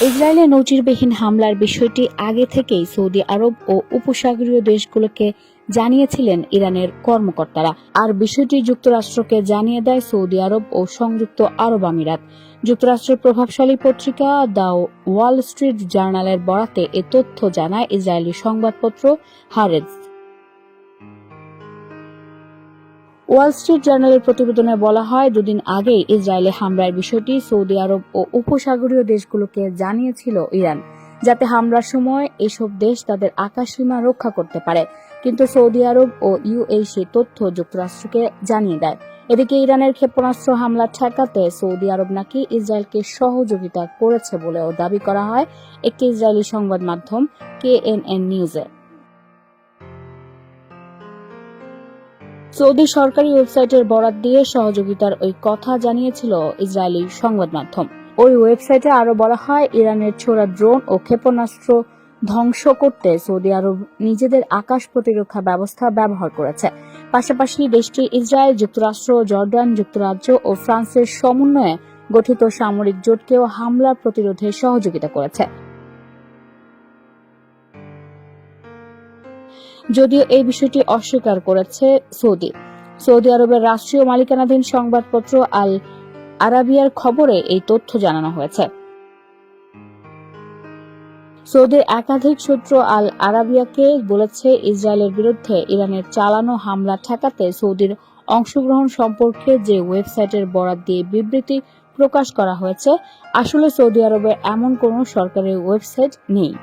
ইসরায়েলে নজিরবিহীন হামলার বিষয়টি আগে থেকেই সৌদি আরব ও উপসাগরীয় দেশগুলোকে জানিয়েছিলেন ইরানের কর্মকর্তারা। আর বিষয়টি যুক্তরাষ্ট্রকে জানিয়ে দেয় সৌদি আরব ও সংযুক্ত আরব আমিরাত। যুক্তরাষ্ট্রের প্রভাবশালী পত্রিকা দ্য ওয়াল স্ট্রিট জার্নালের বরাতে এ তথ্য জানায় ইসরায়েলি সংবাদপত্র হারেজ। ওয়াল স্ট্রিট জার্নালের প্রতিবেদনে বলা হয়, দুদিন আগেই ইসরায়েলে হামলার বিষয়টি সৌদি আরব ও উপসাগরীয় দেশগুলোকে জানিয়েছিল ইরান, যাতে হামলার সময় এসব দেশ তাদের আকাশসীমা রক্ষা করতে পারে। কিন্তু সৌদি আরব ও ইউএই সেই তথ্য যুক্তরাষ্ট্রকে জানিয়ে দেয়। এদিকে ইরানের ক্ষেপণাস্ত্র হামলা ঠেকাতে সৌদি আরব নাকি ইসরায়েলকে সহযোগিতা করেছে বলেও দাবি করা হয় একটি ইসরায়েলি সংবাদ মাধ্যম কেএনএন নিউজে। সৌদি সরকারি ওয়েবসাইটের বরাত দিয়ে সহযোগিতার ওই কথা জানিয়েছিল ইসরায়েলি সংবাদ মাধ্যম। ওই ওয়েবসাইটে আরো বলা হয়, ইরানের ছোড়া ড্রোন ও ক্ষেপণাস্ত্র ধ্বংস করতে সৌদি আরব নিজেদের আকাশ প্রতিরক্ষা ব্যবস্থা ব্যবহার করেছে। পাশাপাশি দেশটি ইসরায়েল, যুক্তরাষ্ট্র, জর্ডান, যুক্তরাজ্য ও ফ্রান্সের সমন্বয়ে গঠিত সামরিক জোটকেও হামলা প্রতিরোধে সহযোগিতা করেছে। যদিও এই বিষয়টি অস্বীকার করেছে সৌদি আরবের রাষ্ট্রীয় মালিকানাধীন সংবাদপত্র আল আরাবিয়ার খবরে এই তথ্য জানানো হয়েছে। সৌদির একাধিক সূত্র আল আরাবিয়াকে বলেছে, ইসরায়েলের বিরুদ্ধে ইরানের চালানো হামলা ঠেকাতে সৌদির অংশগ্রহণ সম্পর্কে যে ওয়েবসাইটের বরাত দিয়ে বিবৃতি প্রকাশ করা হয়েছে, আসলে সৌদি আরবের এমন কোনো সরকারি ওয়েবসাইট নেই।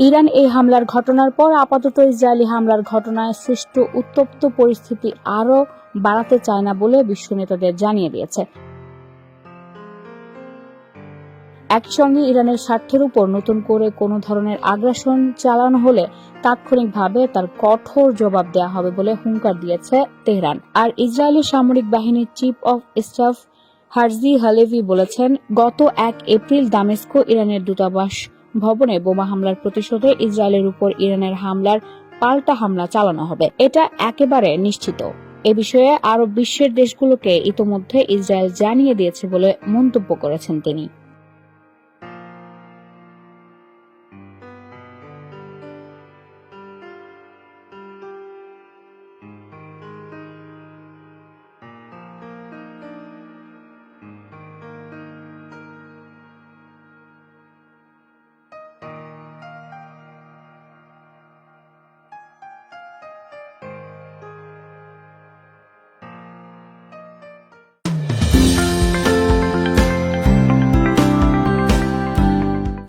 ইরান এই হামলার ঘটনার পর আপাতত ইসরায়েলি হামলার ঘটনায় সৃষ্ট উত্তপ্ত পরিস্থিতি আরও বাড়াতে চায় না বলে বিশ্ব নেতাদের জানিয়ে দিয়েছে। একই সঙ্গে ইরানের স্বার্থের উপর নতুন করে কোনো ধরনের আগ্রাসন চালানো হলে তাৎক্ষণিকভাবে তার কঠোর জবাব দেওয়া হবে বলে হুঙ্কার দিয়েছে তেহরান। আর ইসরায়েলি সামরিক বাহিনীর chief of staff Herzi Halevi বলেছেন, গত 1 এপ্রিল দামেস্কো ইরানের দূতাবাস ভবনে বোমা হামলার প্রতিশোধে ইসরায়েলের উপর ইরানের হামলার পাল্টা হামলা চালানো হবে। এটা একেবারে নিশ্চিত। এ বিষয়ে আরব বিশ্বের দেশগুলোকে ইতোমধ্যে ইসরায়েল জানিয়ে দিয়েছে বলে মন্তব্য করেছেন তিনি।